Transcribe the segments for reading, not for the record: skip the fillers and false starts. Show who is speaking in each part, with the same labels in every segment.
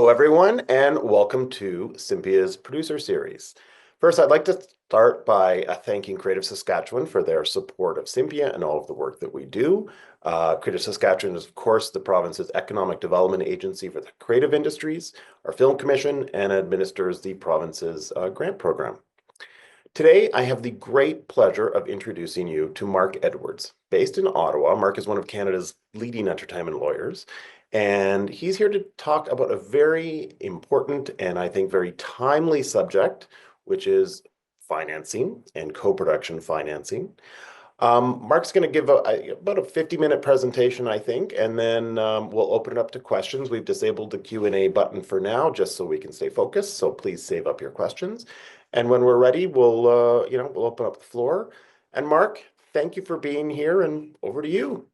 Speaker 1: everyone, and welcome to SMPIA's Producer Series. First, I'd like to start by thanking Creative Saskatchewan for their support of SMPIA and all of the work that we do. Creative Saskatchewan is, of course, the province's economic development agency for the creative industries, our film commission, and administers the province's grant program. Today, I have the great pleasure of introducing you to Mark Edwards. Based in Ottawa, Mark is one of Canada's leading entertainment lawyers, and he's here to talk about a very important and I think very timely subject, which is financing and co-production financing. Mark's going to give about a 50-minute presentation, I think, and then we'll open it up to questions. We've disabled the Q&A button for now, just so we can stay focused. So please save up your questions. And when we're ready, we'll open up the floor. And Mark, thank you for being here, and over to you.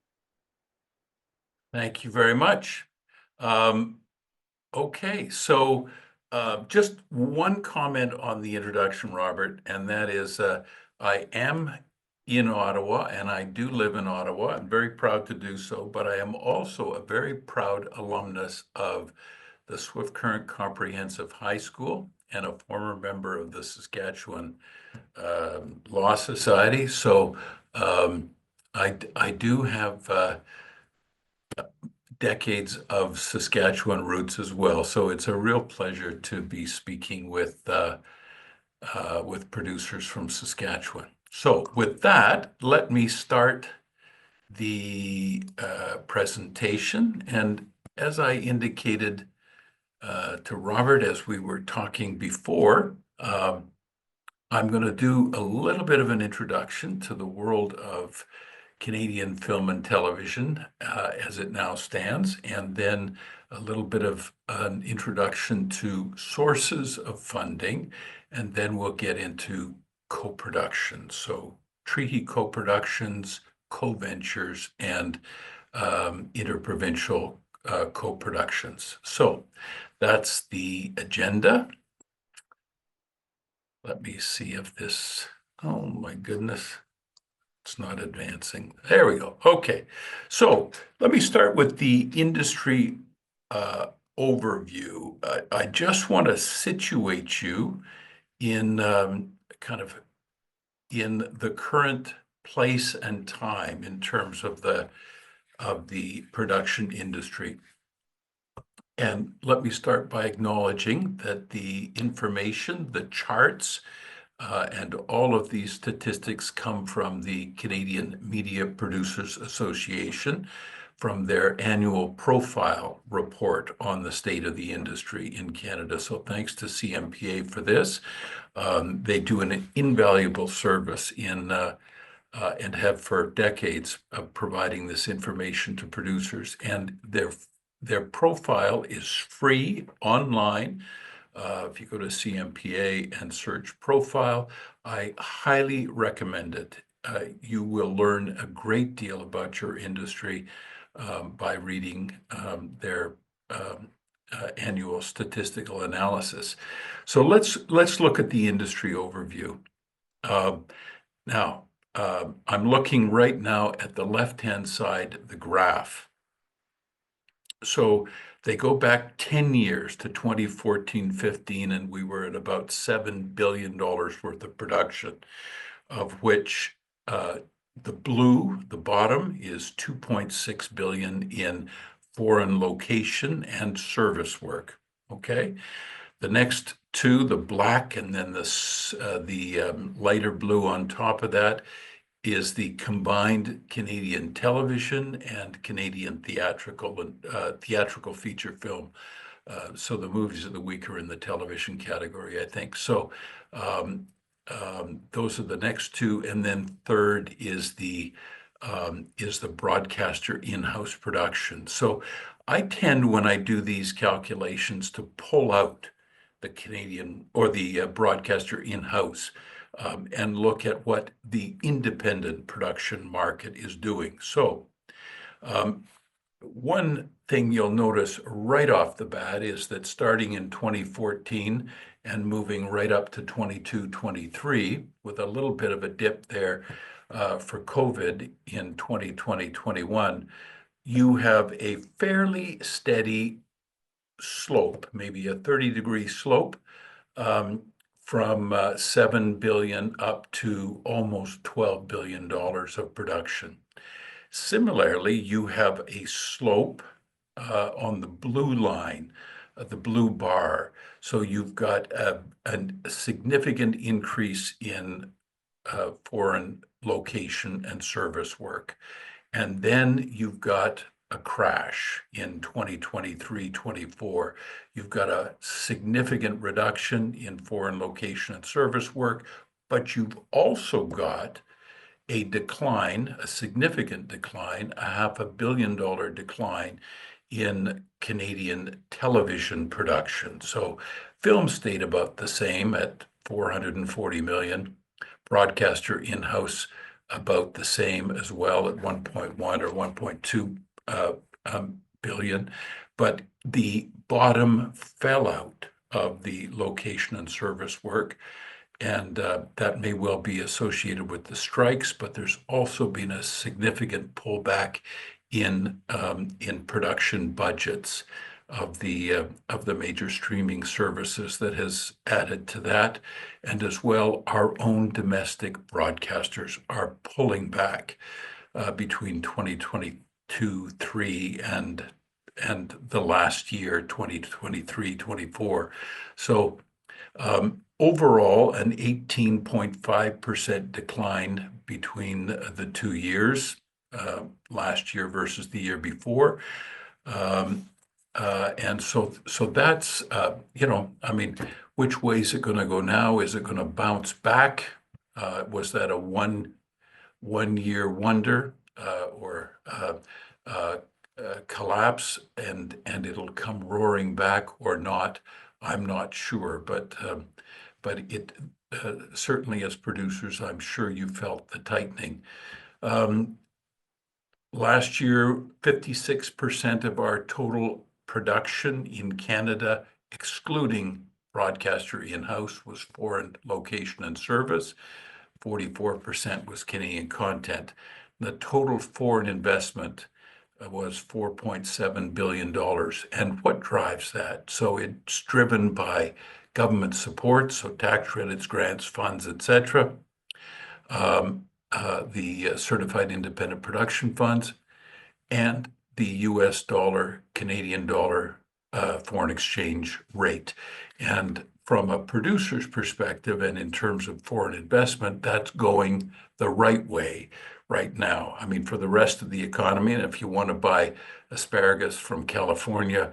Speaker 2: Thank you very much. Okay, so just one comment on the introduction, Robert, and that is I am in Ottawa, and I do live in Ottawa. I'm very proud to do so, but I am also a very proud alumnus of the Swift Current Comprehensive High School and a former member of the Saskatchewan Law Society. So I do have decades of Saskatchewan roots as well. So it's a real pleasure to be speaking with producers from Saskatchewan. So with that, let me start the presentation. And as I indicated to Robert as we were talking before, I'm going to do a little bit of an introduction to the world of Canadian film and television as it now stands, and then a little bit of an introduction to sources of funding, and then we'll get into co-production. So treaty co-productions, co-ventures, and interprovincial co-productions. So that's the agenda. Let me see if this, oh my goodness, it's not advancing. There we go. Okay, so let me start with the industry overview. I just want to situate you in kind of in the current place and time in terms of the production industry. And let me start by acknowledging that the information, the charts, and all of these statistics come from the Canadian Media Producers Association from their annual profile report on the state of the industry in Canada. So thanks to CMPA for this. They do an invaluable service in and have for decades of providing this information to producers. And their profile is free online. If you go to CMPA and search profile, I highly recommend it. You will learn a great deal about your industry by reading their annual statistical analysis. So let's look at the industry overview. Now, I'm looking right now at the left-hand side, the graph. So they go back 10 years to 2014-15, and we were at about $7 billion worth of production, of which the blue, the bottom, is $2.6 billion in foreign location and service work, okay? The next two, the black and then the lighter blue on top of that, is the combined Canadian television and Canadian theatrical feature film. So the movies of the week are in the television category, I think. So those are the next two, and then third is the broadcaster in-house production. So I tend, when I do these calculations, to pull out the Canadian or the broadcaster in-house. And look at what the independent production market is doing. So one thing you'll notice right off the bat is that starting in 2014 and moving right up to 22-23, with a little bit of a dip there for COVID in 2020-21, you have a fairly steady slope, maybe a 30-degree slope, um, from 7 billion up to almost $12 billion of production. Similarly, you have a slope on the blue line, the blue bar. So you've got a significant increase in foreign location and service work. And then you've got a crash in 2023-24. You've got a significant reduction in foreign location and service work, but you've also got a decline, a significant decline, a $500 million decline in Canadian television production. So film stayed about the same at 440 million, broadcaster in-house about the same as well at 1.1 or 1.2 billion. But the bottom fell out of the location and service work. And that may well be associated with the strikes, but there's also been a significant pullback in production budgets of the major streaming services that has added to that, and as well, our own domestic broadcasters are pulling back between 2022-3 and the last year, 2023-24. So. Overall, an 18.5% decline between the 2 years, last year versus the year before. And so that's, I mean, which way is it going to go now? Is it going to bounce back? Was that a one-year wonder or collapse and it'll come roaring back or not? I'm not sure, but it certainly as producers, I'm sure you felt the tightening. Last year, 56% of our total production in Canada, excluding broadcaster in-house, was foreign location and service. 44% was Canadian content. The total foreign investment was $4.7 billion. And what drives that? So it's driven by government support, so tax credits, grants, funds, etc. The Certified Independent Production Funds, and the US dollar, Canadian dollar foreign exchange rate. And from a producer's perspective, and in terms of foreign investment, that's going the right way right now. I mean, for the rest of the economy, and if you want to buy asparagus from California,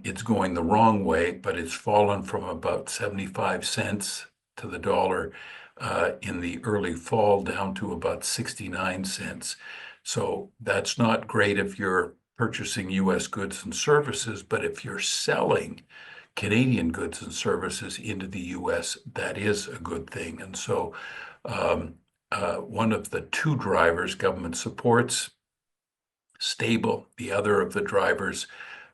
Speaker 2: it's going the wrong way, but it's fallen from about 75 cents to the dollar in the early fall down to about 69 cents. So that's not great if you're purchasing US goods and services, but if you're selling Canadian goods and services into the US, that is a good thing. And so one of the two drivers, government supports, stable. The other of the drivers,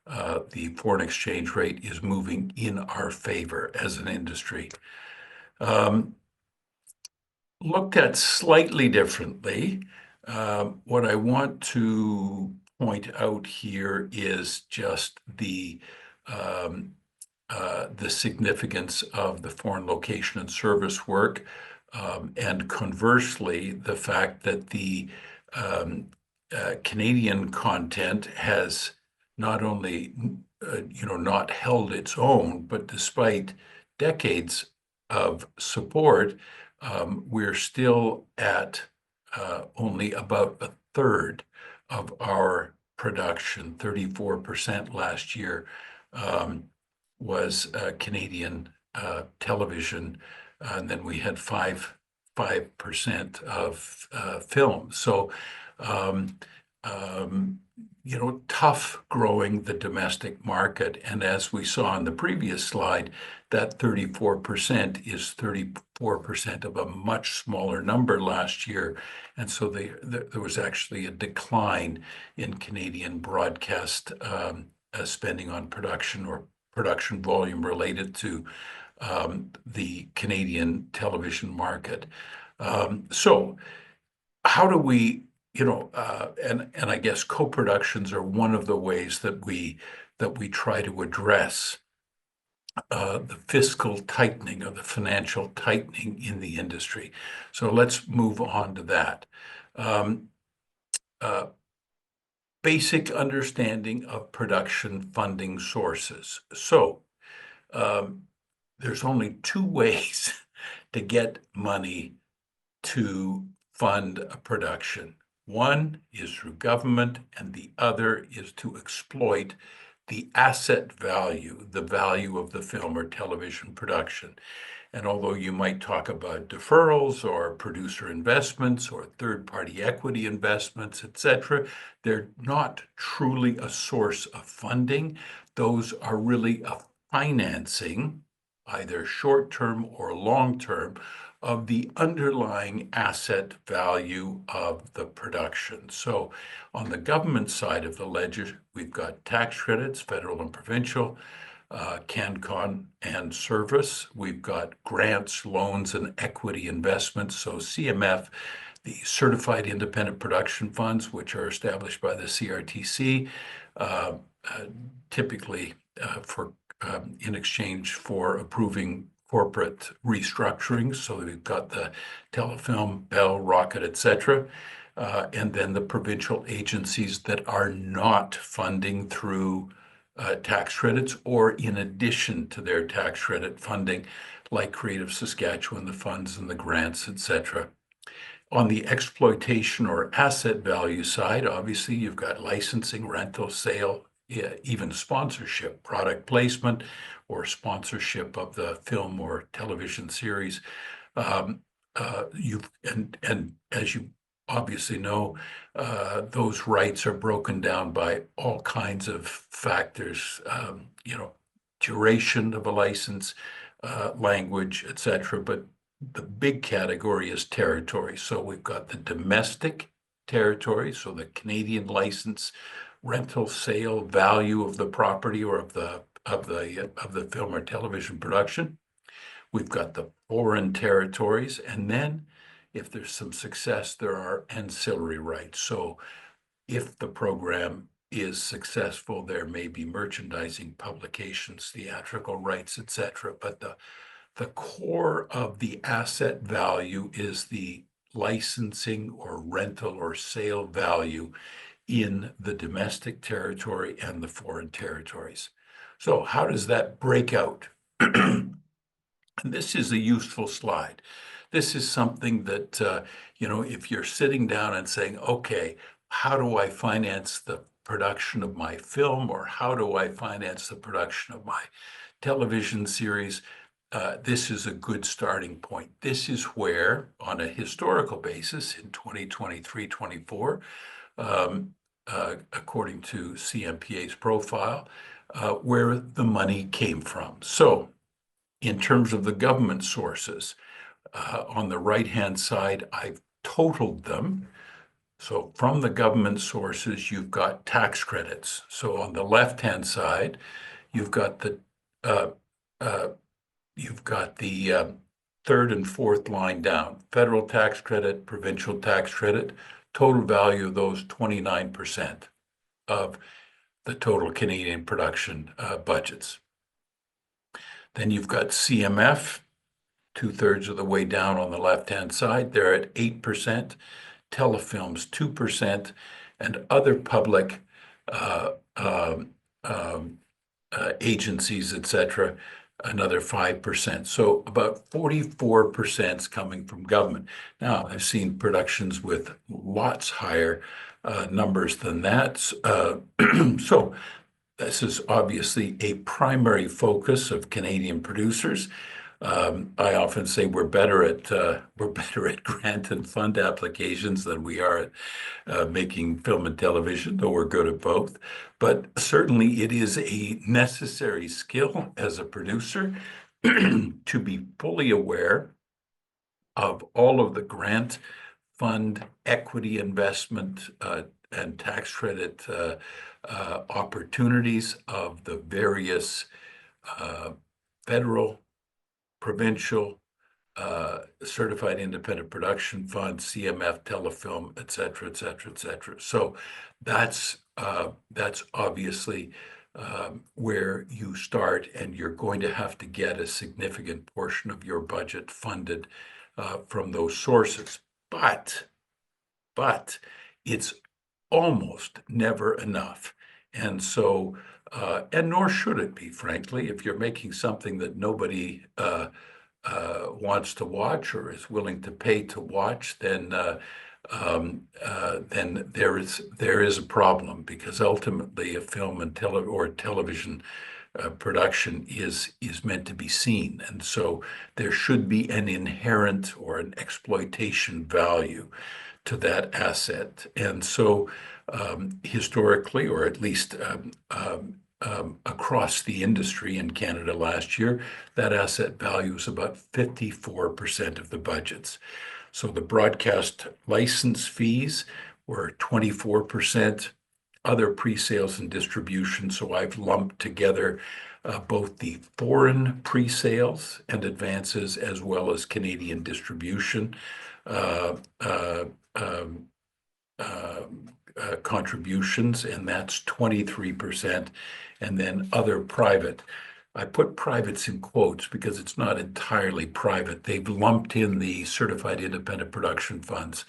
Speaker 2: the foreign exchange rate, is moving in our favor as an industry. Looked at slightly differently, what I want to point out here is just the significance of the foreign location and service work, and conversely, the fact that the Canadian content has not only not held its own, but despite decades of support, we're still at only about a third of our production. 34% last year was Canadian television, and then we had 5% of film. So, tough growing the domestic market. And as we saw on the previous slide, that 34% is 34% of a much smaller number last year. And so there was actually a decline in Canadian broadcast spending on production or production volume related to the Canadian television market. So how do we, and I guess co-productions are one of the ways that we that we try to address the fiscal tightening or the financial tightening in the industry. So let's move on to that. Um, uh, Basic understanding of production funding sources. So um, there's only two ways to get money to fund a production. One is through government, and the other is to exploit the asset value, the value of the film or television production. And although you might talk about deferrals or producer investments or third-party equity investments, et cetera, they're not truly a source of funding. Those are really a financing, either short-term or long-term, of the underlying asset value of the production. So on the government side of the ledger, we've got tax credits, federal and provincial, CanCon and service. We've got grants, loans, and equity investments. So CMF, the Certified Independent Production Funds, which are established by the CRTC, uh, uh, typically for in exchange for approving corporate restructuring. So we've got the Telefilm, Bell, Rocket, et cetera. And then the provincial agencies that are not funding through tax credits or in addition to their tax credit funding, like Creative Saskatchewan, the funds and the grants, et cetera. On the exploitation or asset value side, obviously, you've got licensing, rental, sale, even sponsorship, product placement, or sponsorship of the film or television series. Um, and as you obviously know, those rights are broken down by all kinds of factors, duration of a license, language, et cetera. But the big category is territory. So we've got the domestic territory, so the Canadian license, rental, sale, value of the property or of the film or television production. We've got the foreign territories, and then if there's some success, there are ancillary rights. So if the program is successful, there may be merchandising, publications, theatrical rights, et cetera. But the core of the asset value is the licensing or rental or sale value in the domestic territory and the foreign territories. So how does that break out? And this is a useful slide. This is something that, if you're sitting down and saying, okay, how do I finance the production of my film, or how do I finance the production of my television series? This is a good starting point. This is where, on a historical basis, in 2023-24, according to CMPA's profile, where the money came from. So in terms of the government sources, on the right-hand side, I've totaled them. So from the government sources, you've got tax credits. So on the left-hand side, you've got the uh, uh, third and fourth line down: federal tax credit, provincial tax credit. Total value of those 29% of the total Canadian production budgets. Then you've got CMF, 2/3 of the way down on the left-hand side. They're at 8%, telefilms 2%, and other public uh, um, um, agencies, et cetera, another 5%. So about 44% is coming from government. Now, I've seen productions with lots higher numbers than that. So this is obviously a primary focus of Canadian producers. I often say we're better at grant and fund applications than we are at making film and television, though we're good at both. But certainly it is a necessary skill as a producer to be fully aware of all of the grant, fund, equity investment, and tax credit opportunities of the various federal, provincial, certified independent production fund, CMF, telefilm, et cetera, et cetera, et cetera. So that's obviously where you start, and you're going to have to get a significant portion of your budget funded from those sources. But it's almost never enough. And so, and nor should it be, frankly, if you're making something that nobody wants to watch or is willing to pay to watch, then there is a problem, because ultimately a film and television production is meant to be seen, and so there should be an inherent or an exploitation value to that asset. And so historically, or at least across the industry in Canada last year, that asset value is about 54% of the budgets. So the broadcast license fees were 24%, other pre-sales and distribution. So I've lumped together both the foreign pre-sales and advances as well as Canadian distribution uh, um, contributions, and that's 23%. And then other private. I put privates in quotes because it's not entirely private. They've lumped in the certified independent production funds.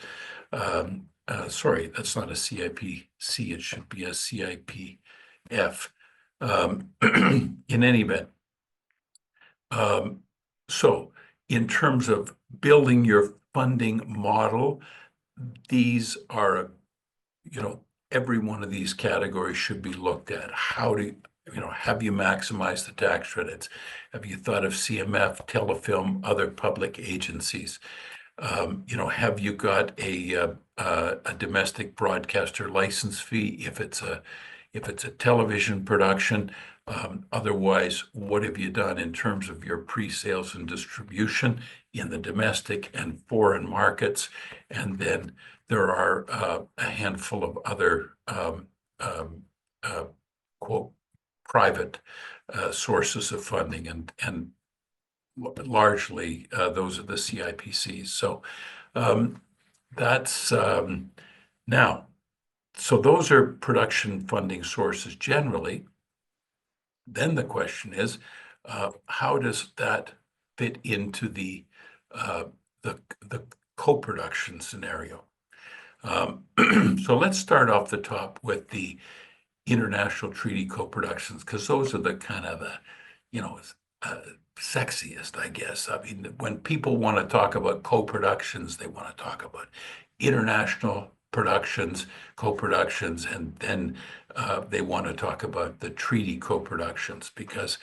Speaker 2: Sorry, that's not a CIPC. It should be a CIPF. In any event, so in terms of building your funding model, these are, every one of these categories should be looked at. How do have you maximized the tax credits? Have you thought of CMF, Telefilm, other public agencies? Have you got a domestic broadcaster license fee if it's a television production? Otherwise, what have you done in terms of your pre-sales and distribution in the domestic and foreign markets? And then there are a handful of other quote private sources of funding, and largely those are the CIPCs. So that's now. So those are production funding sources generally. Then the question is, how does that fit into the co-production scenario? So let's start off the top with the international treaty co-productions, because those are the kind of sexiest, I guess. I mean, when people want to talk about co-productions, they want to talk about international productions, co-productions, and then they want to talk about the treaty co-productions, because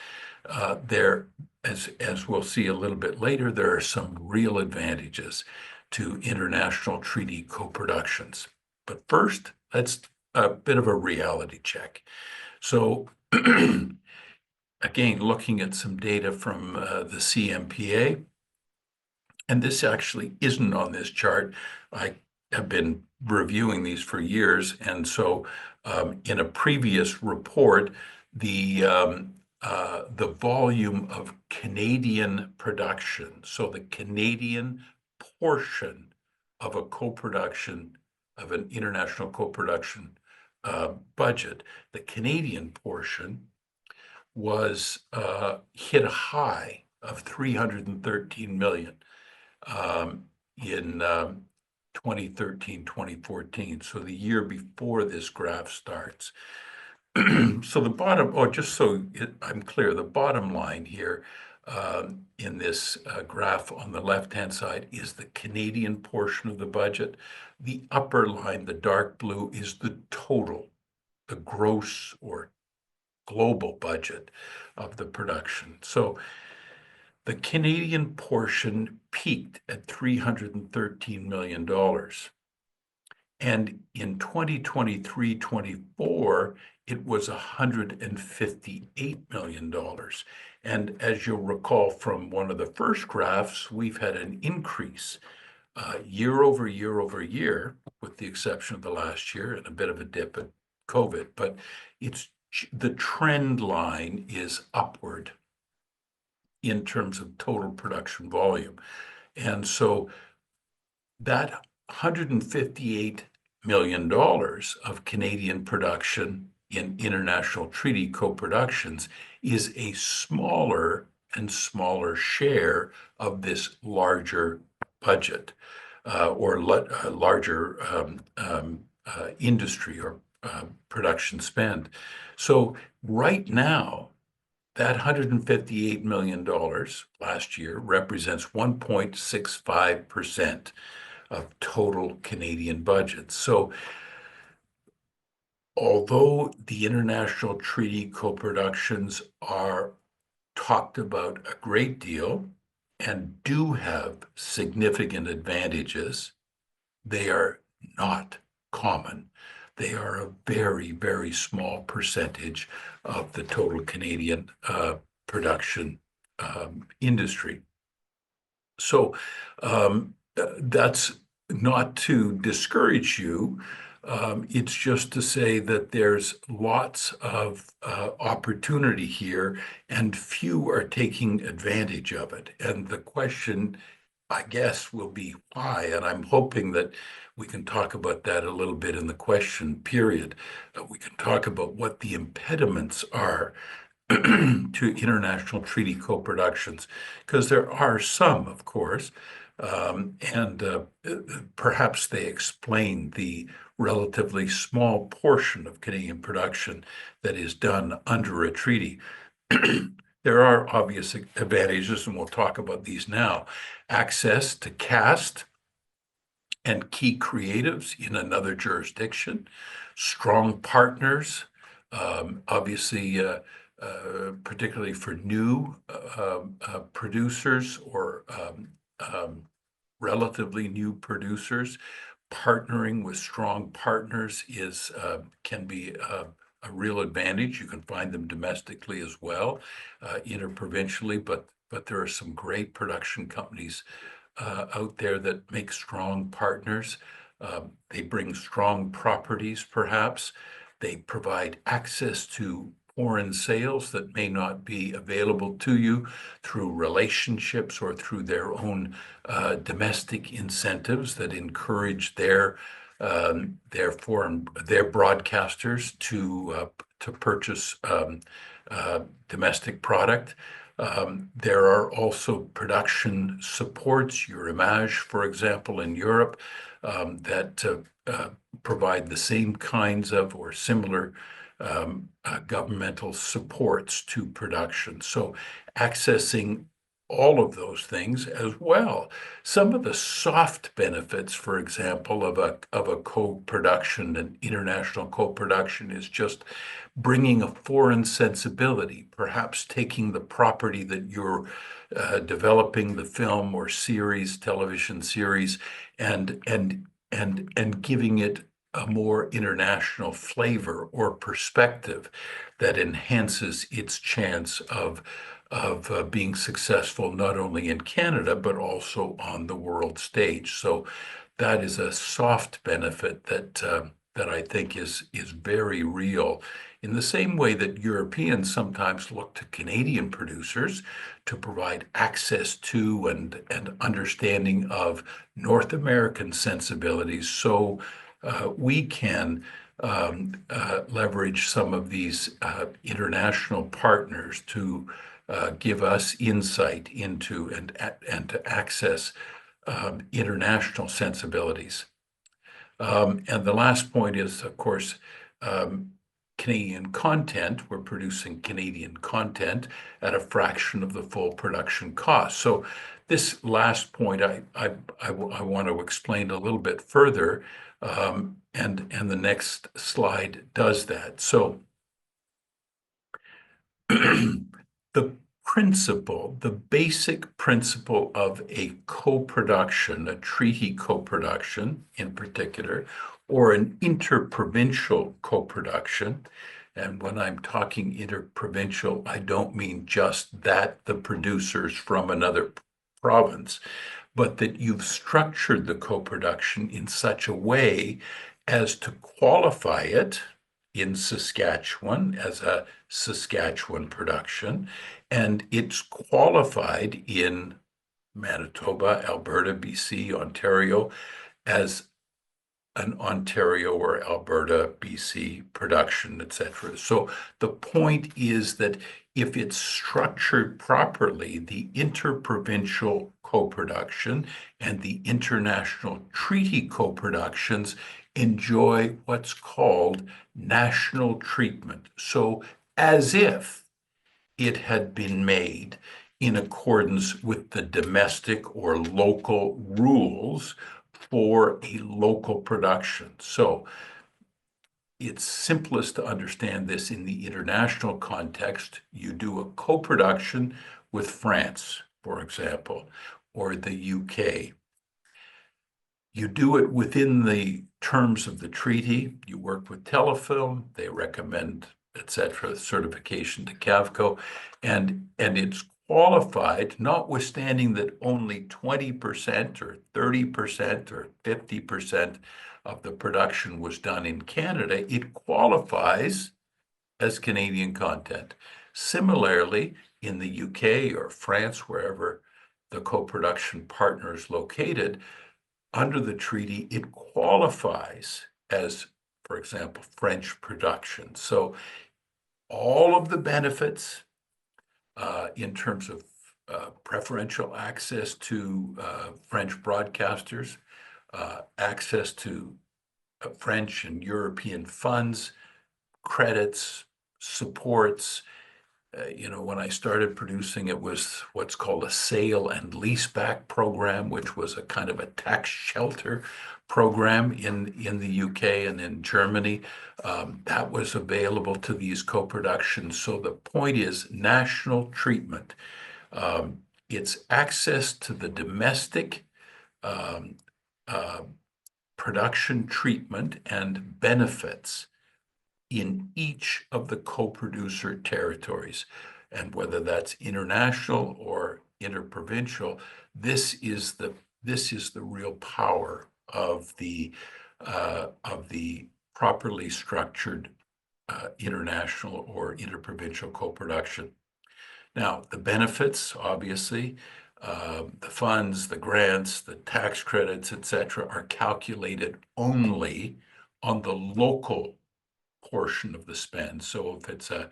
Speaker 2: there, as we'll see a little bit later, there are some real advantages to international treaty co-productions. But first, let's a bit of a reality check. So again, looking at some data from the CMPA, and this actually isn't on this chart. I have been reviewing these for years, and so in a previous report, the volume of Canadian production, so the Canadian portion of a co-production, of an international co-production budget, the Canadian portion was hit a high of 313 million in 2013, 2014. So the year before this graph starts. So the bottom, just so I'm clear, the bottom line here in this graph on the left-hand side is the Canadian portion of the budget. The upper line, the dark blue, is the total, the gross or global budget of the production. So the Canadian portion peaked at $313 million. And in 2023-24, it was $158 million. And as you'll recall from one of the first graphs, we've had an increase year over year over year, with the exception of the last year and a bit of a dip at COVID. But the trend line is upward in terms of total production volume. And so that $158 million of Canadian production in international treaty co-productions is a smaller and smaller share of this larger budget or larger industry or production spend. So right now, that $158 million last year represents 1.65% of total Canadian budget. So although the international treaty co-productions are talked about a great deal and do have significant advantages, they are not common. They are a very, very small percentage of the total Canadian production industry. So that's not to discourage you. It's just to say that there's lots of opportunity here and few are taking advantage of it. And the question, I guess, will be why. And I'm hoping that we can talk about that a little bit in the question period. We can talk about what the impediments are to international treaty co-productions, because there are some, of course, and perhaps they explain the relatively small portion of Canadian production that is done under a treaty. There are obvious advantages, and we'll talk about these now. Access to cast and key creatives in another jurisdiction, strong partners, obviously, particularly for new producers or relatively new producers, partnering with strong partners can be a real advantage. You can find them domestically as well, interprovincially, but there are some great production companies out there that make strong partners. They bring strong properties, perhaps. They provide access to foreign sales that may not be available to you through relationships or through their own domestic incentives that encourage their broadcasters to purchase domestic product. There are also production supports, Eurimage, for example, in Europe, that provide the same kinds of or similar governmental supports to production. So accessing all of those things as well. Some of the soft benefits, for example, of a co-production, an international co-production, is just bringing a foreign sensibility, perhaps taking the property that you're developing, the film or series, television series, and giving it a more international flavor or perspective that enhances its chance of being successful not only in Canada but also on the world stage. So that is a soft benefit that I think is very real. In the same way that Europeans sometimes look to Canadian producers to provide access to and understanding of North American sensibilities, so we can leverage some of these international partners to give us insight into and to access international sensibilities. And the last point is, of course, Canadian content. We're producing Canadian content at a fraction of the full production cost. So this last point I want to explain a little bit further, and the next slide does that. So the basic principle of a co-production, a treaty co-production in particular, or an interprovincial co-production, and when I'm talking interprovincial, I don't mean just that the producers from another province, but that you've structured the co-production in such a way as to qualify it in Saskatchewan as a Saskatchewan production, and it's qualified in Manitoba, Alberta, BC, Ontario as an Ontario or Alberta, BC production, etc. So the point is that if it's structured properly, the interprovincial co-production and the international treaty co-productions enjoy what's called national treatment. So as if it had been made in accordance with the domestic or local rules for a local production. So it's simplest to understand this in the international context. You do a co-production with France, for example, or the UK. You do it within the terms of the treaty. You work with Telefilm. They recommend, etc., certification to CAVCO, and it's qualified, notwithstanding that only 20% or 30% or 50% of the production was done in Canada. It qualifies as Canadian content. Similarly, in the UK or France, wherever the co-production partner is located, under the treaty, it qualifies as, for example, French production. So all of the benefits in terms of preferential access to French broadcasters, access to French and European funds, credits, supports. When I started producing, it was what's called a sale and leaseback program, which was a kind of a tax shelter program in the UK and in Germany. That was available to these co-productions. So the point is national treatment. It's access to the domestic um, uh, production treatment and benefits in each of the co-producer territories. And whether that's international or interprovincial, this is the real power of the properly structured international or interprovincial co-production. Now, the benefits, obviously, the funds, the grants, the tax credits, etc., are calculated only on the local portion of the spend. So if it's a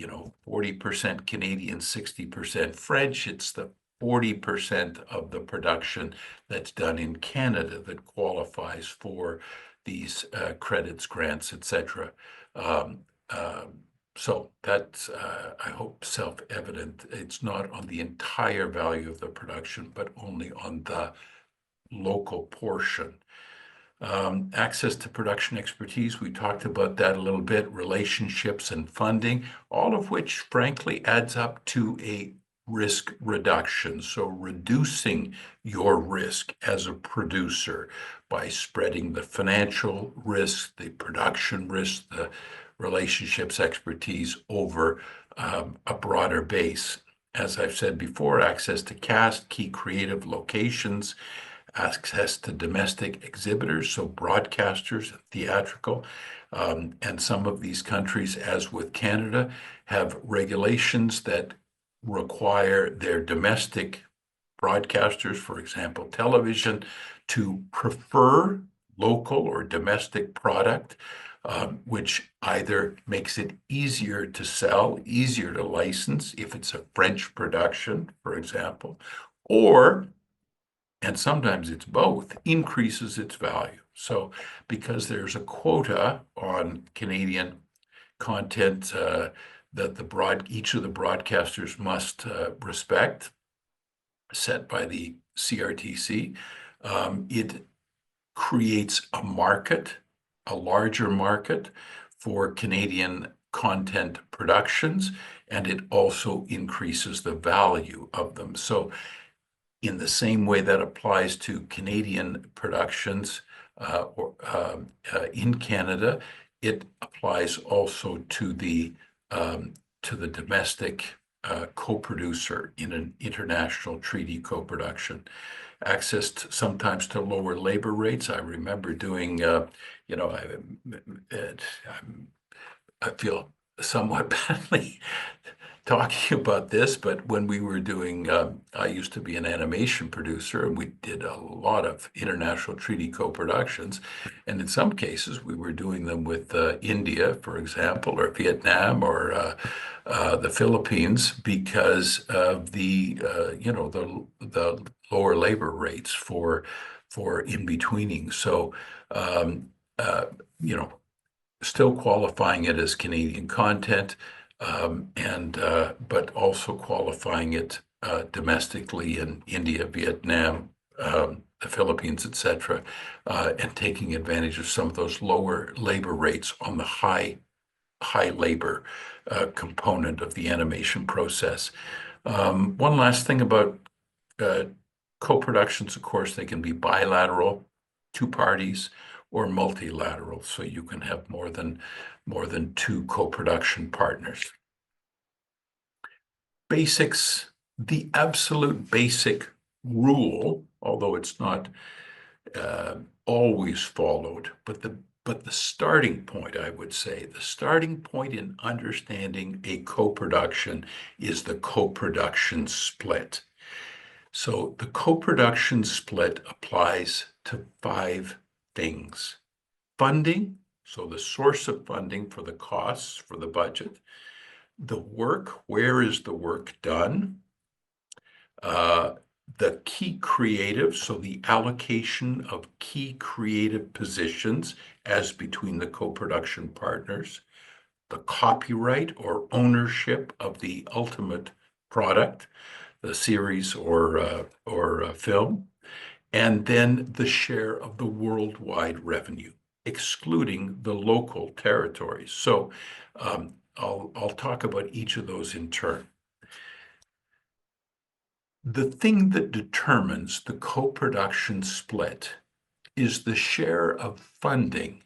Speaker 2: 40% Canadian, 60% French, it's the 40% of the production that's done in Canada that qualifies for these credits, grants, etc. Um, so that's, I hope, self-evident. It's not on the entire value of the production, but only on the local portion. Access to production expertise, we talked about that a little bit, relationships and funding, all of which frankly adds up to a risk reduction. So reducing your risk as a producer by spreading the financial risk, the production risk, the relationships expertise over a broader base. As I've said before, access to cast, key creative locations, access to domestic exhibitors, so broadcasters, theatrical, and some of these countries, as with Canada, have regulations that require their domestic broadcasters, for example, television, to prefer local or domestic product, which either makes it easier to sell, easier to license if it's a French production, for example, or and sometimes it's both, increases its value. So because there's a quota on Canadian content that each of the broadcasters must respect, set by the CRTC, it creates a market, a larger market for Canadian content productions, and it also increases the value of them. So in the same way that applies to Canadian productions in Canada, it applies also to the domestic co-producer in an international treaty co-production. Access sometimes to lower labor rates. I remember doing, I feel somewhat badly talking about this, but when we were doing, I used to be an animation producer, and we did a lot of international treaty co-productions. And in some cases, we were doing them with India, for example, or Vietnam, or the Philippines, because of the lower labor rates for in-betweening. So, um, uh, you know, still qualifying it as Canadian content, and but also qualifying it domestically in India, Vietnam, the Philippines, etc., and taking advantage of some of those lower labor rates on the high labor component of the animation process. One last thing about uh, co-productions, of course, they can be bilateral, two parties, or multilateral, so you can have more than two co-production partners. Basics, the absolute basic rule, although it's not always followed, but the starting point, I would say, the starting point in understanding a co-production is the co-production split. So the co-production split applies to five things. Funding, so the source of funding for the costs for the budget. The work, where is the work done? Uh, the key creative, so the allocation of key creative positions as between the co-production partners. The copyright or ownership of the ultimate product, the series or film, and then the share of the worldwide revenue, excluding the local territories. So I'll talk about each of those in turn. The thing that determines the co-production split is the share of funding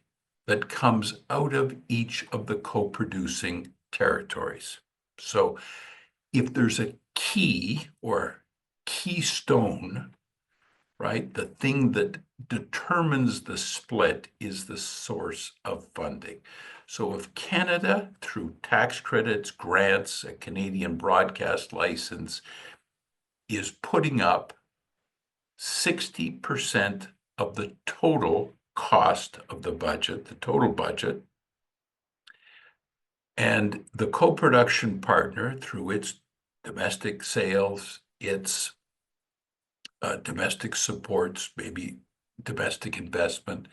Speaker 2: that comes out of each of the co-producing territories. So if there's a key or keystone, right, the thing that determines the split is the source of funding. So if Canada, through tax credits, grants, a Canadian broadcast license, is putting up 60% of the total cost of the budget, the total budget, and the co-production partner, through its domestic sales, its domestic supports, maybe domestic investment,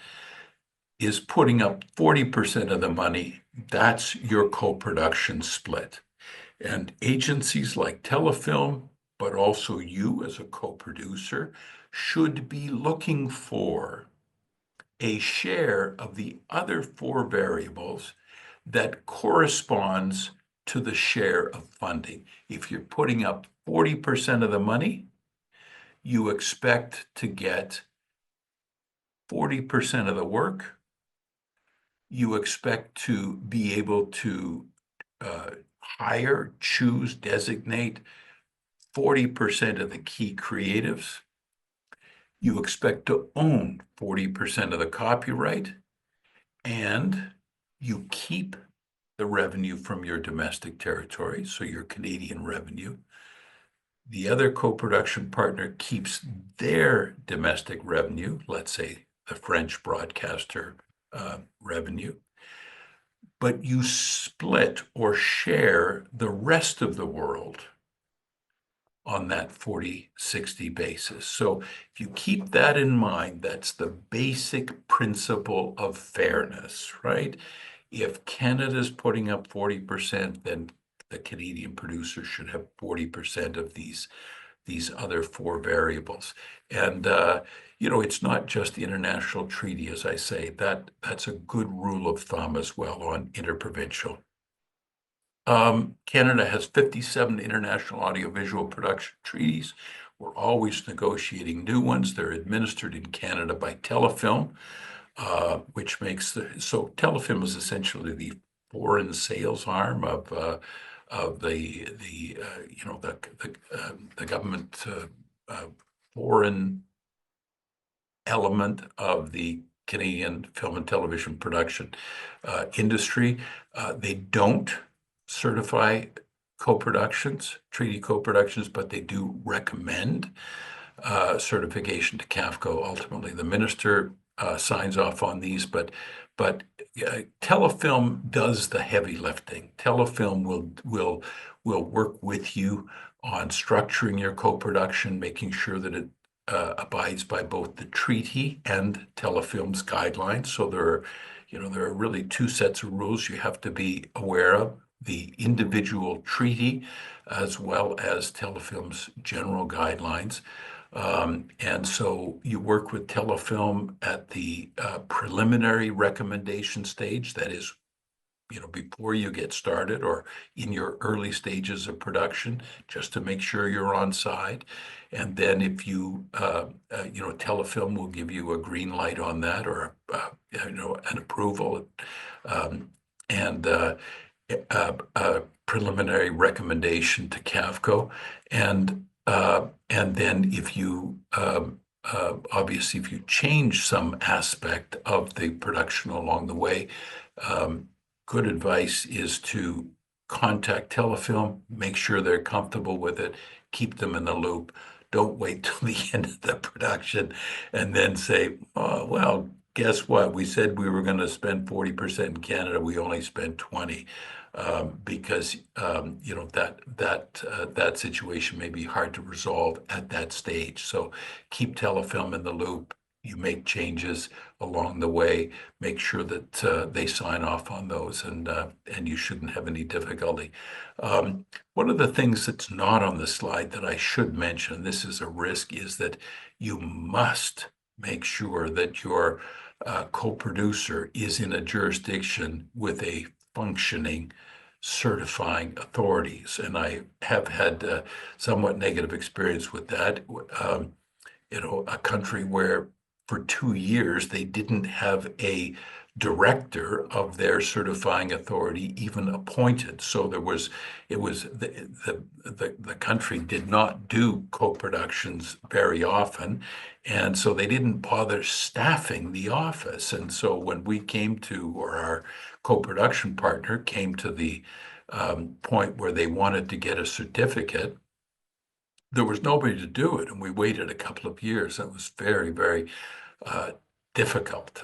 Speaker 2: is putting up 40% of the money, that's your co-production split. And agencies like Telefilm, but also you as a co-producer, should be looking for a share of the other four variables that corresponds to the share of funding. If you're putting up 40% of the money, you expect to get 40% of the work. You expect to be able to hire, choose, designate 40% of the key creatives. You expect to own 40% of the copyright, and you keep the revenue from your domestic territory, so your Canadian revenue. The other co-production partner keeps their domestic revenue, let's say the French broadcaster revenue, but you split or share the rest of the world on that 40-60 basis. So if you keep that in mind, that's the basic principle of fairness, right? If Canada's putting up 40%, then the Canadian producer should have 40% of these other four variables. And it's not just the international treaty, as I say, that's a good rule of thumb as well on interprovincial. Canada has 57 international audiovisual production treaties. We're always negotiating new ones. They're administered in Canada by Telefilm, which makes so Telefilm is essentially the foreign sales arm of the government foreign element of the Canadian film and television production industry. They don't certify co-productions, treaty co-productions, but they do recommend certification to CAFCO. Ultimately, the minister signs off on these, but Telefilm does the heavy lifting. Telefilm will work with you on structuring your co-production, making sure that it abides by both the treaty and Telefilm's guidelines. So there are really two sets of rules you have to be aware of: the individual treaty as well as Telefilm's general guidelines. And so you work with Telefilm at the preliminary recommendation stage, that is, before you get started or in your early stages of production, just to make sure you're on side. And then if Telefilm will give you a green light on that, or, an approval, um, and a preliminary recommendation to CAVCO. And then if you obviously, if you change some aspect of the production along the way, good advice is to contact Telefilm, make sure they're comfortable with it, keep them in the loop. Don't wait till the end of the production and then say, oh, well, guess what? We said we were going to spend 40% in Canada. We only spent 20, because that situation may be hard to resolve at that stage. So keep Telefilm in the loop. You make changes along the way. Make sure that they sign off on those, and you shouldn't have any difficulty. One of the things that's not on the slide that I should mention, this is a risk, is that you must make sure that your co-producer is in a jurisdiction with a functioning certifying authorities. And I have had somewhat negative experience with that. A country where for 2 years they didn't have a director of their certifying authority even appointed. So the country did not do co-productions very often, and so they didn't bother staffing the office. And so when we came to, or our co-production partner came to the point where they wanted to get a certificate, there was nobody to do it, and we waited a couple of years. That was very, very difficult,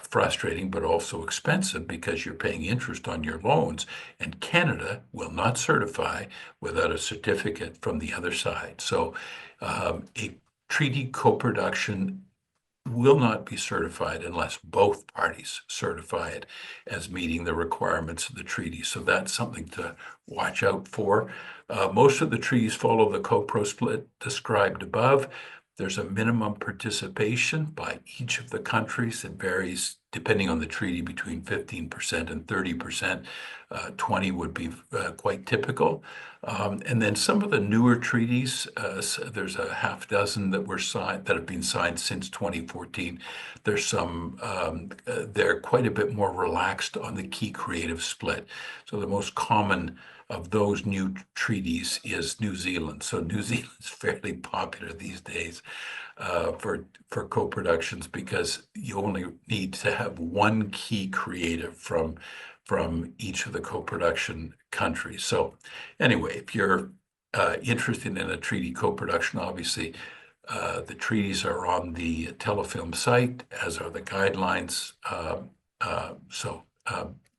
Speaker 2: frustrating, but also expensive, because you're paying interest on your loans, and Canada will not certify without a certificate from the other side. So a treaty co-production will not be certified unless both parties certify it as meeting the requirements of the treaty. So that's something to watch out for. Most of the treaties follow the co-pro split described above. There's a minimum participation by each of the countries. It varies depending on the treaty between 15% and 30%. 20 would be quite typical. And then some of the newer treaties, there's a half dozen that have been signed since 2014. They're quite a bit more relaxed on the key creative split. So the most common of those new treaties is New Zealand. So New Zealand is fairly popular these days for co-productions, because you only need to have one key creative from each of the co-production countries. So anyway, if you're interested in a treaty co-production, obviously the treaties are on the Telefilm site, as are the guidelines. So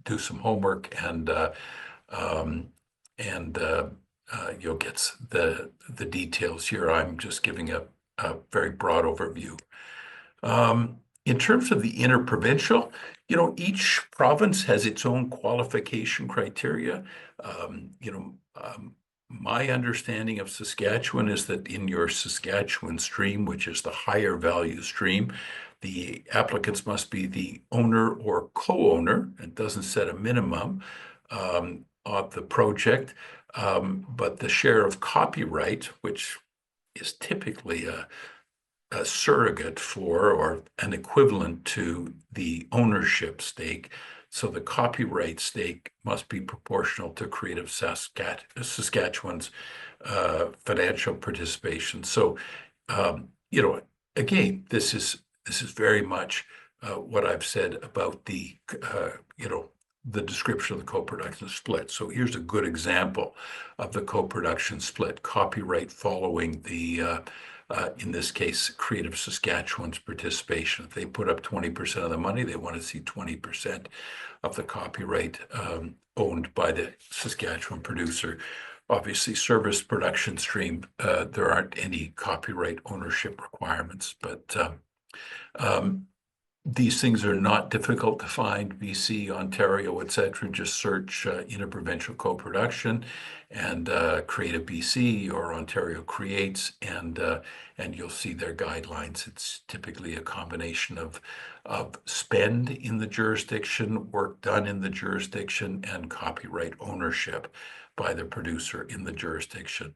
Speaker 2: do some homework, and you'll get the details here. I'm just giving a very broad overview. In terms of the interprovincial, each province has its own qualification criteria. My understanding of Saskatchewan is that in your Saskatchewan stream, which is the higher value stream, the applicants must be the owner or co-owner. It doesn't set a minimum of the project, but the share of copyright, which is typically a surrogate for, or an equivalent to, the ownership stake. So the copyright stake must be proportional to Creative Saskatchewan's financial participation. So, again, this is very much what I've said about the the description of the co-production split. So here's a good example of the co-production split: copyright following the, in this case, Creative Saskatchewan's participation. If they put up 20% of the money, they want to see 20% of the copyright owned by the Saskatchewan producer. Obviously, service production stream, there aren't any copyright ownership requirements, but these things are not difficult to find. BC, Ontario, etc. Just search interprovincial co-production and Creative BC or Ontario Creates, and you'll see their guidelines. It's typically a combination of spend in the jurisdiction, work done in the jurisdiction, and copyright ownership by the producer in the jurisdiction.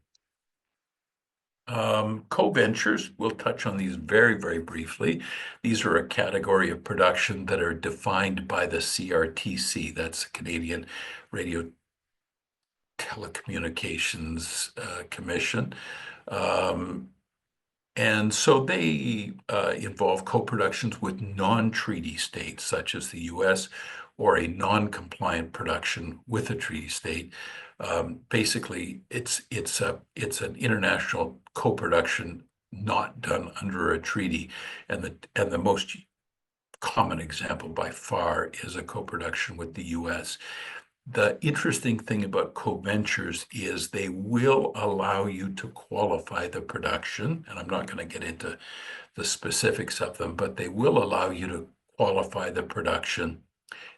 Speaker 2: Co-ventures, we'll touch on these very, very briefly. These are a category of production that are defined by the CRTC, that's the Canadian Radio Telecommunications Commission. And so they involve co-productions with non-treaty states, such as the US, or a non-compliant production with a treaty state. Basically, it's an international co-production not done under a treaty, and the most common example by far is a co-production with the US. The interesting thing about co-ventures is they will allow you to qualify the production, and I'm not going to get into the specifics of them, but they will allow you to qualify the production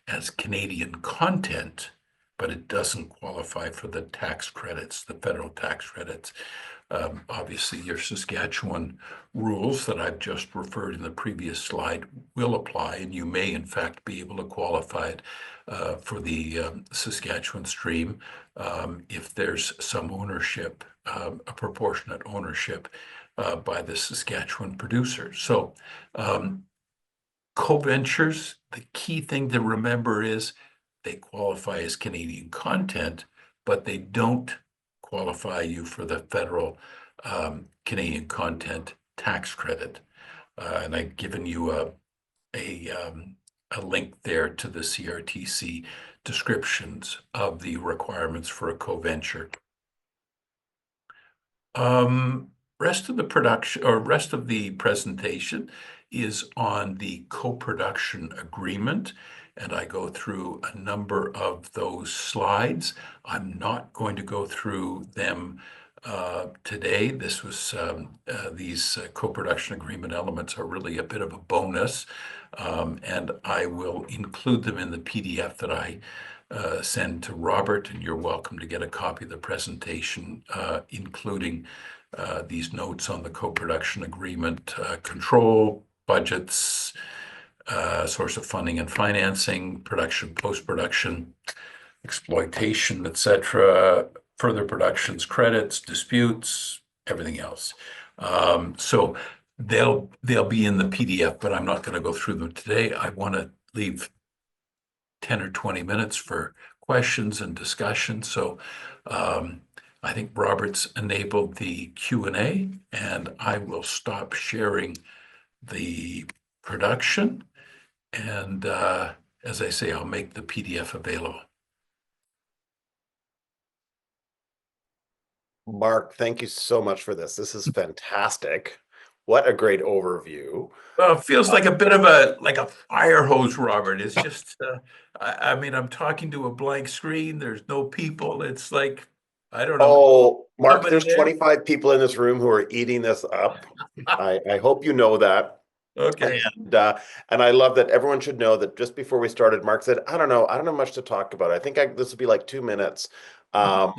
Speaker 2: as Canadian content, but it doesn't qualify for the tax credits, the federal tax credits. Obviously, your Saskatchewan rules that I've just referred in the previous slide will apply, and you may, in fact, be able to qualify it for the Saskatchewan stream if there's some ownership, a proportionate ownership by the Saskatchewan producer. So co-ventures, the key thing to remember is they qualify as Canadian content, but they don't qualify you for the federal Canadian content tax credit. And I've given you a link there to the CRTC descriptions of the requirements for a co-venture. Rest of the production or rest of the presentation is on the co-production agreement, and I go through a number of those slides. I'm not going to go through them today. This was these co-production agreement elements are really a bit of a bonus, and I will include them in the PDF that I send to Robert, and you're welcome to get a copy of the presentation, including these notes on the co-production agreement, control, budgets, source of funding and financing, production, post-production, exploitation, etc., further productions, credits, disputes, everything else. So they'll be in the PDF, but I'm not going to go through them today. I want to leave 10 or 20 minutes for questions and discussion. So I think Robert's enabled the Q&A, and I will stop sharing the production. And as I say, I'll make the PDF available.
Speaker 1: Mark, thank you so much for this. This is fantastic. What a great overview.
Speaker 2: Well, it feels like a bit of a fire hose, Robert. It's just, I mean, I'm talking to a blank screen. There's no people. It's like, I don't know.
Speaker 1: Oh, Mark,
Speaker 2: Somebody
Speaker 1: there's
Speaker 2: there?
Speaker 1: 25 people in this room who are eating this up. I hope you know that.
Speaker 2: Okay.
Speaker 1: And I love that everyone should know that just before we started, Mark said, I don't know much to talk about. I think this will be like 2 minutes.
Speaker 2: I've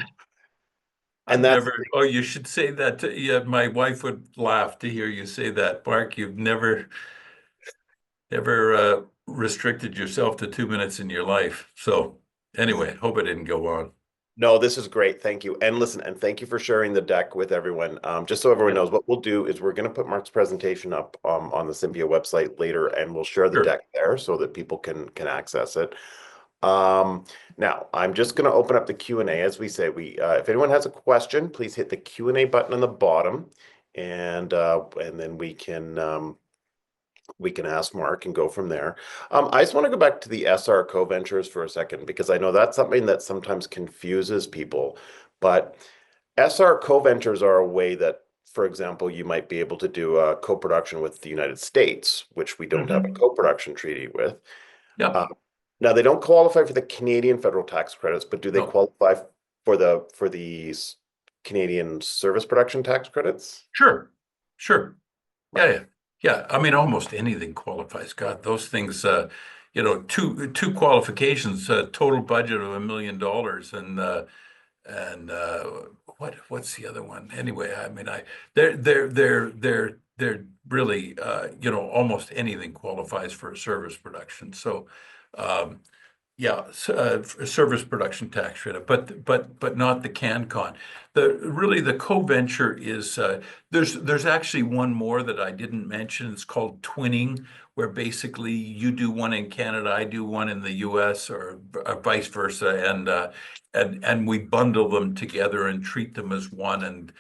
Speaker 1: And that's
Speaker 2: never, oh, you should say that to, yeah, my wife would laugh to hear you say that. Mark, you've never restricted yourself to 2 minutes in your life. So anyway, hope I didn't go on.
Speaker 1: No, this is great. Thank you. And listen, and thank you for sharing the deck with everyone. Just so everyone
Speaker 2: Yeah.
Speaker 1: knows, what we'll do is we're going to put Mark's presentation up on the SMPIA website later, and we'll share the
Speaker 2: Sure.
Speaker 1: deck there so that people can access it. Now I'm just going to open up the Q&A. As we say, if anyone has a question, please hit the Q&A button on the bottom, and then we can we can ask Mark and go from there. I just want to go back to the SR co-ventures for a second because I know that's something that sometimes confuses people. But SR co-ventures are a way that, for example, you might be able to do a co-production with the United States, which we don't have a
Speaker 2: Hmm.
Speaker 1: co-production treaty with.
Speaker 2: Yep.
Speaker 1: Uh, Now they don't qualify for the Canadian federal tax credits, but do they
Speaker 2: No.
Speaker 1: qualify for the Canadian service production tax credits?
Speaker 2: Sure. Sure. Yeah,
Speaker 1: Right.
Speaker 2: yeah, yeah. I mean, almost anything qualifies. God, those things, two qualifications, total budget of $1 million, and what's the other one? Anyway, I mean, they're really, almost anything qualifies for a service production. So, um, yeah, service production tax credit, but not the CanCon. The co-venture is there's actually one more that I didn't mention. It's called twinning, where basically you do one in Canada, I do one in the U.S., or vice versa, and we bundle them together and treat them as one. And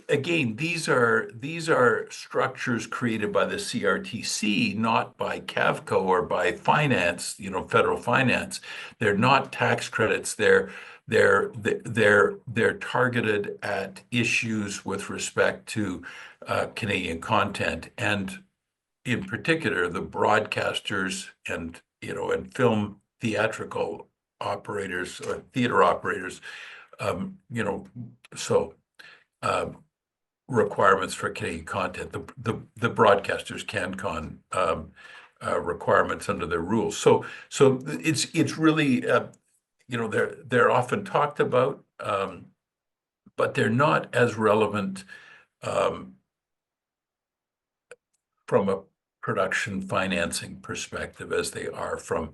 Speaker 2: again, these are structures created by the CRTC, not by Cavco or by finance, federal finance. They're not tax credits. They're targeted at issues with respect to Canadian content, and in particular the broadcasters and film theatrical operators or theater operators. So um, requirements for Canadian content. The broadcasters CanCon requirements under their rules. So it's really they're often talked about, but they're not as relevant um, from a production financing perspective as they are from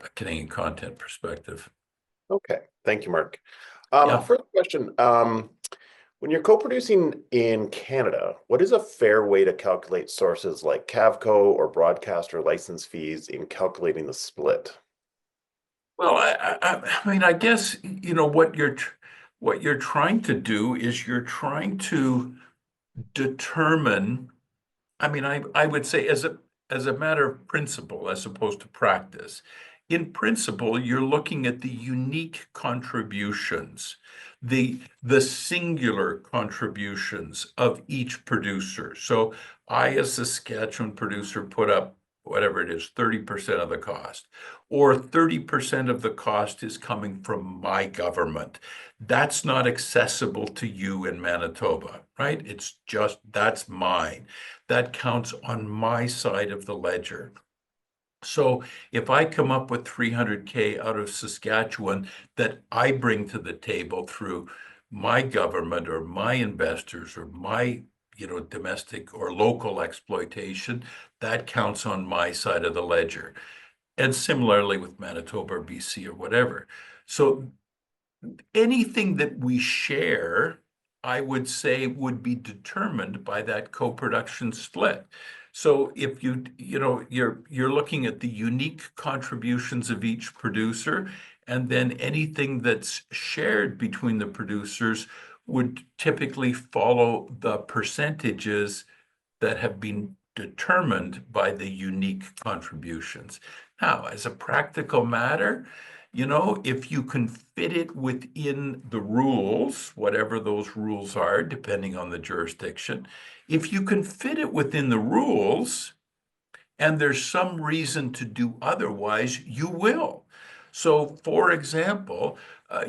Speaker 2: a Canadian content perspective.
Speaker 1: Okay. Thank you, Mark.
Speaker 2: Yeah.
Speaker 1: First question. When you're co-producing in Canada, what is a fair way to calculate sources like Cavco or broadcaster license fees in calculating the split?
Speaker 2: Well, I mean, I guess, what you're trying to do is you're trying to determine. I mean, I would say as a matter of principle, as opposed to practice. In principle, you're looking at the unique contributions, the singular contributions of each producer. So I, as a Saskatchewan producer, put up whatever it is, 30% of the cost, or 30% of the cost is coming from my government. That's not accessible to you in Manitoba, right? It's just that's mine. That counts on my side of the ledger. So if I come up with 300K out of Saskatchewan that I bring to the table through my government or my investors or my domestic or local exploitation, that counts on my side of the ledger. And similarly with Manitoba or BC or whatever. So anything that we share, I would say, would be determined by that co-production split. So if you're looking at the unique contributions of each producer, and then anything that's shared between the producers would typically follow the percentages that have been determined by the unique contributions. Now, as a practical matter, if you can fit it within the rules, whatever those rules are, depending on the jurisdiction, if you can fit it within the rules, and there's some reason to do otherwise, you will. So, for example,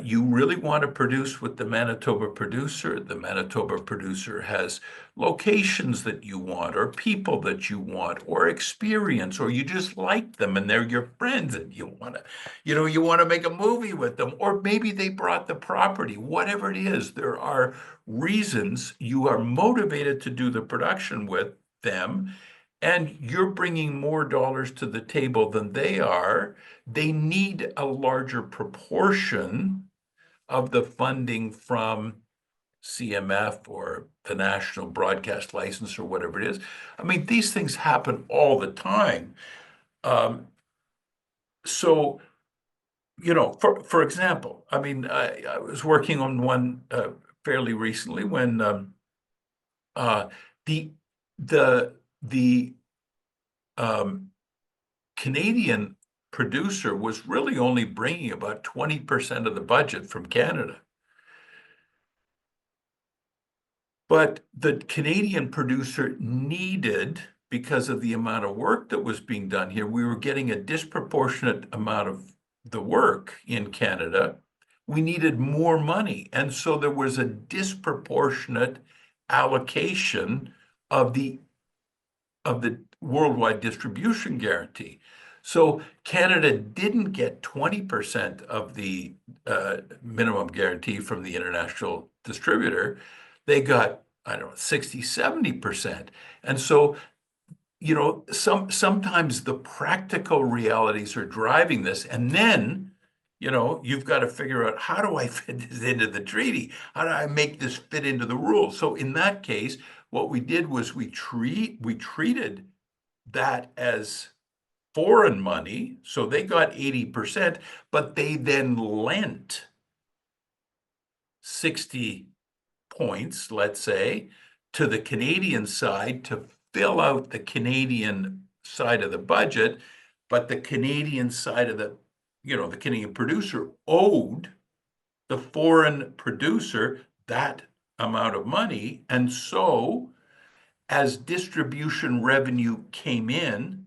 Speaker 2: you really want to produce with the Manitoba producer. The Manitoba producer has locations that you want, or people that you want, or experience, or you just like them and they're your friends and you want to make a movie with them, or maybe they brought the property, whatever it is. There are reasons you are motivated to do the production with them, and you're bringing more dollars to the table than they are. They need a larger proportion of the funding from CMF or the National Broadcast License or whatever it is. I mean, these things happen all the time. Um, so, for example, I mean, I was working on one fairly recently when uh, the the the Canadian producer was really only bringing about 20% of the budget from Canada. But the Canadian producer needed, because of the amount of work that was being done here, we were getting a disproportionate amount of the work in Canada. We needed more money. And so there was a disproportionate allocation of the worldwide distribution guarantee. So Canada didn't get 20% of the minimum guarantee from the international distributor. They got, I don't know, 60, 70%. And so, sometimes the practical realities are driving this. And then, you've got to figure out, how do I fit this into the treaty? How do I make this fit into the rules? So in that case, what we did was we treated that as foreign money, so they got 80%, but they then lent 60 points, let's say, to the Canadian side to fill out the Canadian side of the budget, but the Canadian side of the Canadian producer owed the foreign producer that amount of money. And so as distribution revenue came in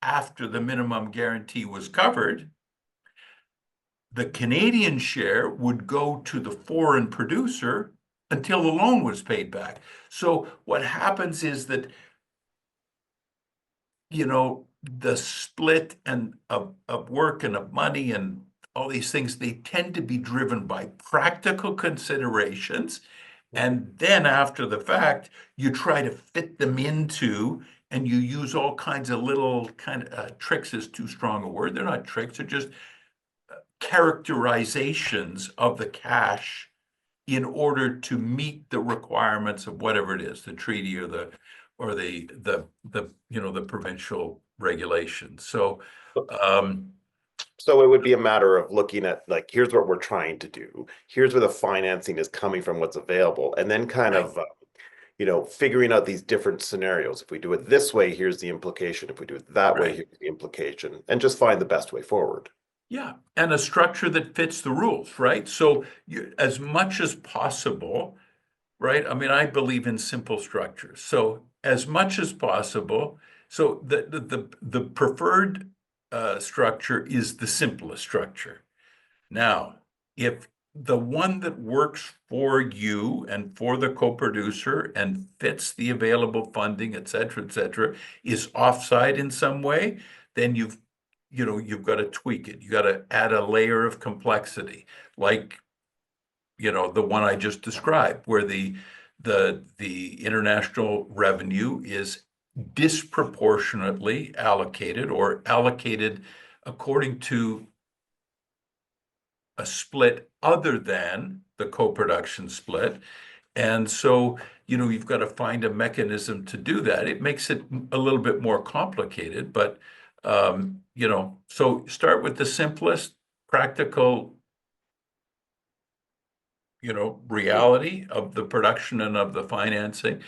Speaker 2: after the minimum guarantee was covered, the Canadian share would go to the foreign producer until the loan was paid back. So what happens is that, the split of work and of money and all these things, they tend to be driven by practical considerations. And then after the fact, you try to fit them into, and you use all kinds of little tricks is too strong a word. They're not tricks, they're just characterizations of the cash in order to meet the requirements of whatever it is, the treaty or the provincial regulations. So
Speaker 1: So it would be a matter of looking at, like, here's what we're trying to do. Here's where the financing is coming from, what's available, and then kind
Speaker 2: right.
Speaker 1: of, figuring out these different scenarios. If we do it this way, here's the implication. If we do it that way,
Speaker 2: Right.
Speaker 1: here's the implication, and just find the best way forward.
Speaker 2: Yeah, and a structure that fits the rules, right? So as much as possible, right? I mean, I believe in simple structures. So as much as possible, so the preferred structure is the simplest structure. Now, if the one that works for you and for the co-producer and fits the available funding, et cetera, is offside in some way, then you've got to tweak it. You got to add a layer of complexity, like, the one I just described, where the international revenue is disproportionately allocated, or allocated according to a split other than the co-production split. And so, you've got to find a mechanism to do that. It makes it a little bit more complicated, but, so start with the simplest practical, reality of the production and of the financing.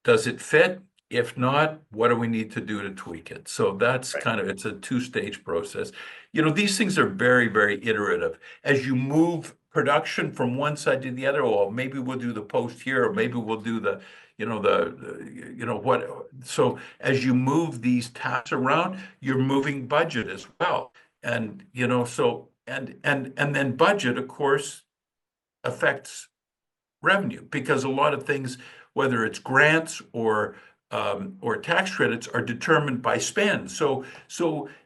Speaker 2: Does it fit? If not, what do we need to do to tweak it? So that's
Speaker 1: Right.
Speaker 2: it's a two-stage process. These things are very, very iterative. As you move production from one side to the other, or maybe we'll do the post here, or maybe we'll do the, what. So as you move these tasks around, you're moving budget as well. And, so, and then budget, of course, affects revenue, because a lot of things, whether it's grants or tax credits, are determined by spend. So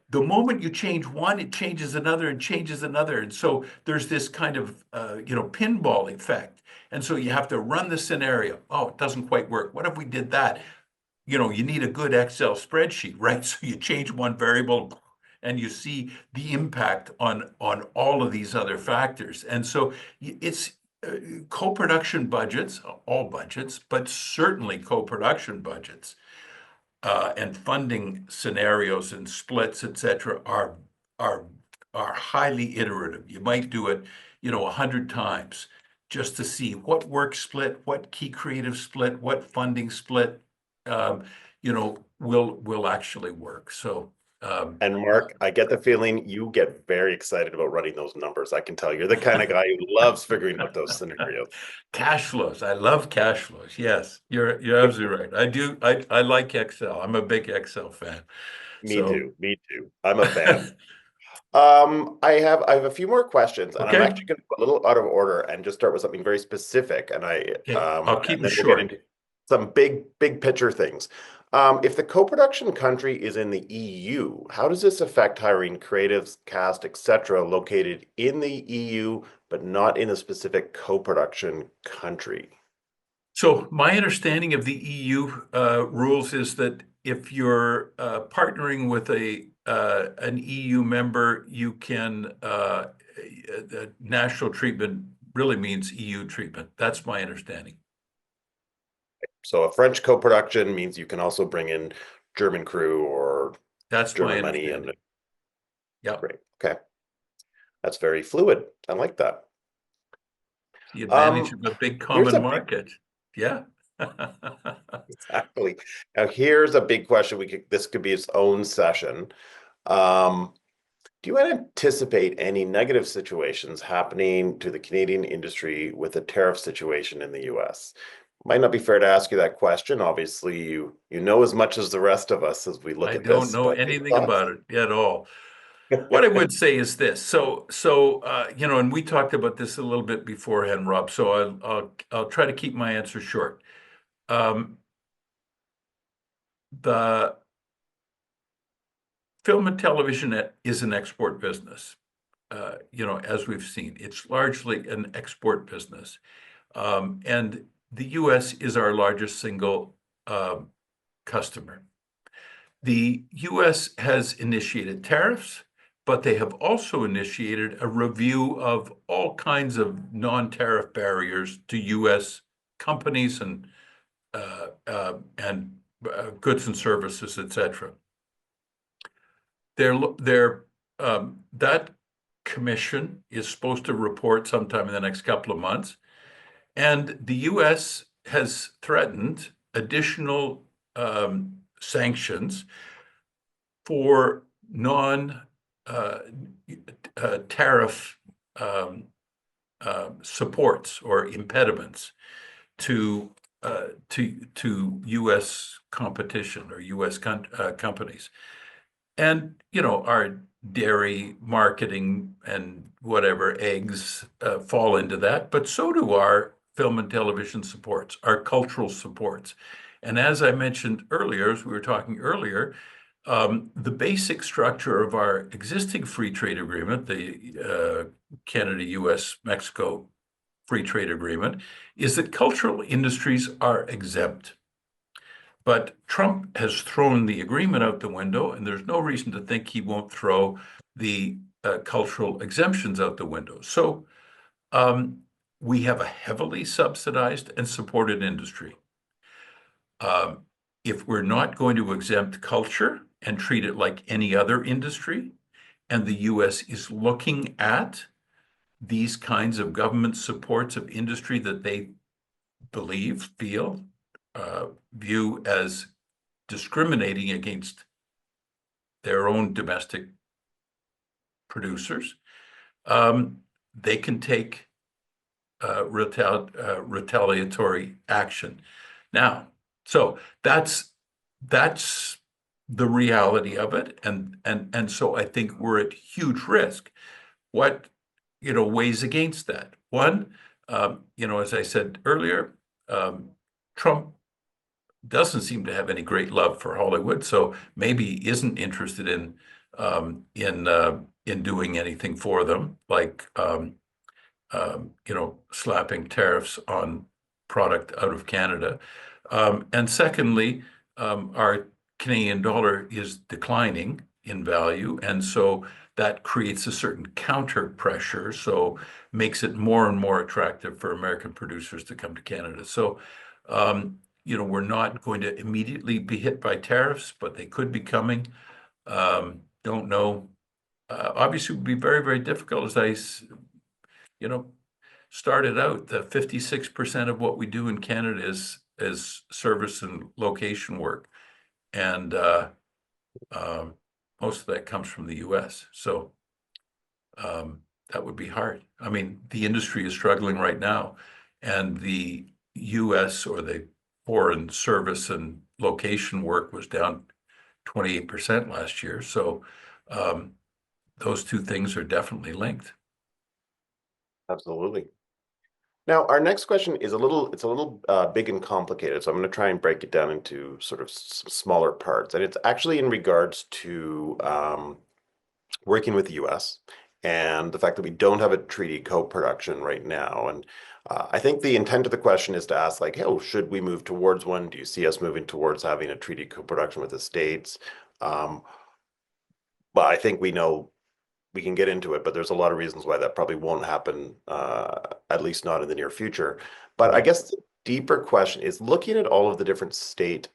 Speaker 2: the moment you change one, it changes another and changes another, and so there's this kind of pinball effect. And so you have to run the scenario. Oh, it doesn't quite work. What if we did that? You need a good Excel spreadsheet, right? So you change one variable, and you see the impact on all of these other factors. And so it's co-production budgets, all budgets, but certainly co-production budgets, and funding scenarios and splits, et cetera, are highly iterative. You might do it, 100 times, just to see what work split, what key creative split, what funding split, will actually work. So,
Speaker 1: And Mark, I get the feeling you get very excited about running those numbers. I can tell you're the kind of guy who loves figuring out those scenarios.
Speaker 2: cash flows. I love cash flows. Yes, you're absolutely right. I do. I like Excel. I'm a big Excel fan.
Speaker 1: Me
Speaker 2: So,
Speaker 1: too. Me too. I'm a fan. I have a few more questions, and I'm
Speaker 2: okay,
Speaker 1: actually going to go a little out of order and just start with something very specific,
Speaker 2: okay. I'll keep
Speaker 1: and
Speaker 2: them
Speaker 1: then we'll get
Speaker 2: short.
Speaker 1: into some big picture things. If the co-production country is in the EU, how does this affect hiring creatives, cast, etc., located in the EU but not in a specific co-production country?
Speaker 2: So my understanding of the EU rules is that if you're partnering with an EU member, you can national treatment really means EU treatment. That's my understanding.
Speaker 1: So a French co-production means you can also bring in German crew or
Speaker 2: That's my
Speaker 1: German money, and
Speaker 2: understanding. Yep.
Speaker 1: great. Okay, that's very fluid. I like that.
Speaker 2: The advantage
Speaker 1: Um,
Speaker 2: of a big
Speaker 1: here's
Speaker 2: common
Speaker 1: a big
Speaker 2: market. Yeah.
Speaker 1: exactly. Now here's a big question. This could be its own session. Um, do you anticipate any negative situations happening to the Canadian industry with the tariff situation in the US? Might not be fair to ask you that question. Obviously, you know as much as the rest of us as we look
Speaker 2: I
Speaker 1: at
Speaker 2: don't
Speaker 1: this,
Speaker 2: know
Speaker 1: but any
Speaker 2: anything
Speaker 1: thoughts?
Speaker 2: about it at all. What I would say is this. And we talked about this a little bit beforehand, Rob. So I'll try to keep my answer short. Um, the film and television is an export business. As we've seen, it's largely an export business, and the U.S. is our largest single customer. The U.S. has initiated tariffs, but they have also initiated a review of all kinds of non-tariff barriers to U.S. companies and goods and services, etc. That commission is supposed to report sometime in the next couple of months, and the U.S. has threatened additional sanctions for non uh, tariff um, supports or impediments to to U.S. competition or U.S. companies. And our dairy marketing and whatever eggs fall into that, but so do our film and television supports, our cultural supports. And as I mentioned earlier, as we were talking earlier, the basic structure of our existing free trade agreement, the Canada, US, Mexico free trade agreement, is that cultural industries are exempt. But Trump has thrown the agreement out the window, and there's no reason to think he won't throw the cultural exemptions out the window. So we have a heavily subsidized and supported industry. If we're not going to exempt culture and treat it like any other industry, and the US is looking at these kinds of government supports of industry that they feel, view as discriminating against their own domestic producers, they can take retaliatory action. Now, so that's the reality of it, and so I think we're at huge risk. What weighs against that? One, as I said earlier, Trump doesn't seem to have any great love for Hollywood, so maybe isn't interested in doing anything for them, like slapping tariffs on product out of Canada. And secondly, our Canadian dollar is declining in value, and so that creates a certain counter pressure, so makes it more and more attractive for American producers to come to Canada. So, we're not going to immediately be hit by tariffs, but they could be coming. Don't know. Obviously, it would be very, very difficult, as you know, started out, that 56% of what we do in Canada is service and location work. and most of that comes from the US. So that would be hard. I mean, the industry is struggling right now, and the US, or the foreign service and location work, was down 28% last year. So um, those two things are definitely linked.
Speaker 1: Absolutely. Now, our next question is it's a little big and complicated, so I'm going to try and break it down into sort of smaller parts. And it's actually in regards to working with the US and the fact that we don't have a treaty co-production right now. And I think the intent of the question is to ask, like, hey, oh, should we move towards one? Do you see us moving towards having a treaty co-production with the states? Um, but I think we know we can get into it, but there's a lot of reasons why that probably won't happen, at least not in the near future. But I
Speaker 2: Right.
Speaker 1: guess the deeper question is looking at all of the different state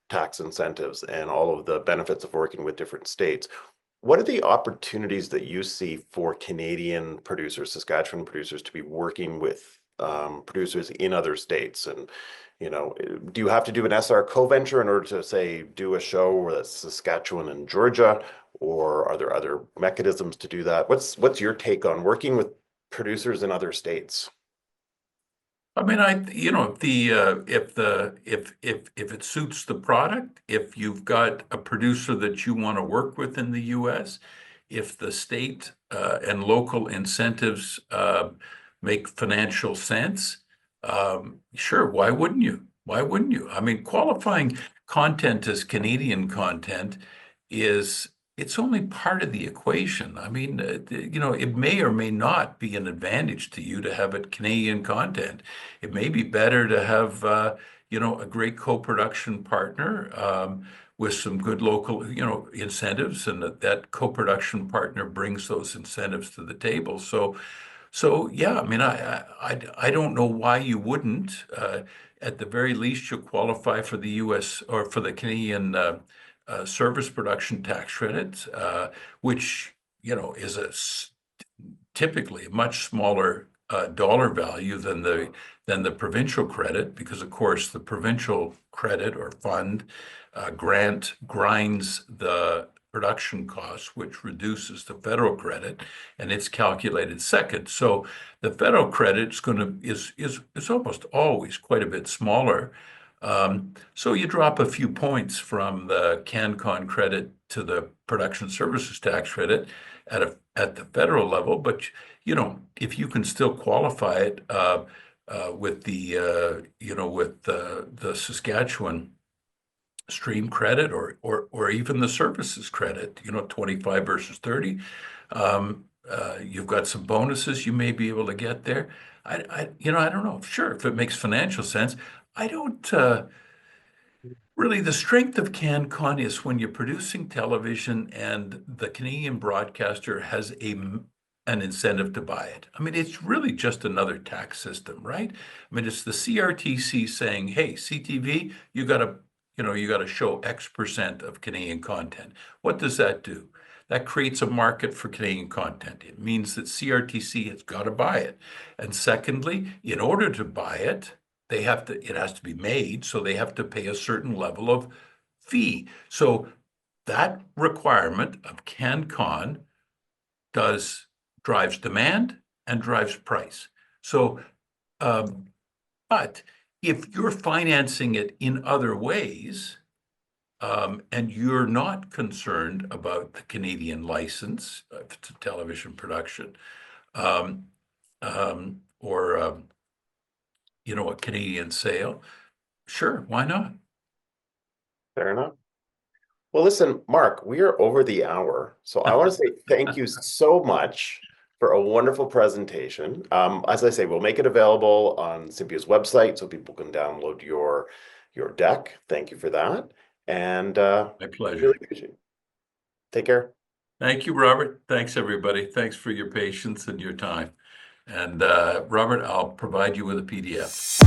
Speaker 1: tax incentives and all of the benefits of working with different states. What are the opportunities that you see for Canadian producers, Saskatchewan producers, to be working with producers in other states? And, do you have to do an SR co-venture in order to, say, do a show where that's Saskatchewan and Georgia, or are there other mechanisms to do that? What's your take on working with producers in other states?
Speaker 2: I mean, if it suits the product, if you've got a producer that you want to work with in the U.S., if the state and local incentives make financial sense, sure, why wouldn't you? Why wouldn't you? I mean, qualifying content as Canadian content is it's only part of the equation. I mean, it may or may not be an advantage to you to have it Canadian content. It may be better to have, a great co-production partner with some good local, incentives, and that co-production partner brings those incentives to the table. So yeah, I mean, I don't know why you wouldn't. At the very least, you'll qualify for the U.S. or for the Canadian service production tax credit, which is typically a much smaller dollar value than the provincial credit, because of course the provincial credit or fund grant grinds the production costs, which reduces the federal credit, and it's calculated second. So the federal credit is almost always quite a bit smaller. So you drop a few points from the CanCon credit to the production services tax credit at the federal level, but if you can still qualify it with the Saskatchewan stream credit, or even the services credit, 25 versus 30. You've got some bonuses you may be able to get there. I don't know. Sure, if it makes financial sense. I don't really. The strength of CanCon is when you're producing television and the Canadian broadcaster has an incentive to buy it. I mean, it's really just another tax system, right? I mean, it's the CRTC saying, "Hey, CTV, you got to show X% of Canadian content." What does that do? That creates a market for Canadian content. It means that CRTC has got to buy it. And secondly, in order to buy it, it has to be made, so they have to pay a certain level of fee. So that requirement of CanCon drives demand and drives price. So, but if you're financing it in other ways, and you're not concerned about the Canadian license to television production, or a Canadian sale, sure, why not?
Speaker 1: Fair enough. Well, listen, Mark, we are over the hour. So I want to say thank you so much for a wonderful presentation. As I say, we'll make it available on SMPIA's website so people can download your deck. Thank you for that. And
Speaker 2: My
Speaker 1: really
Speaker 2: pleasure.
Speaker 1: appreciate it. Take care.
Speaker 2: Thank you, Robert. Thanks, everybody. Thanks for your patience and your time. And Robert, I'll provide you with a PDF.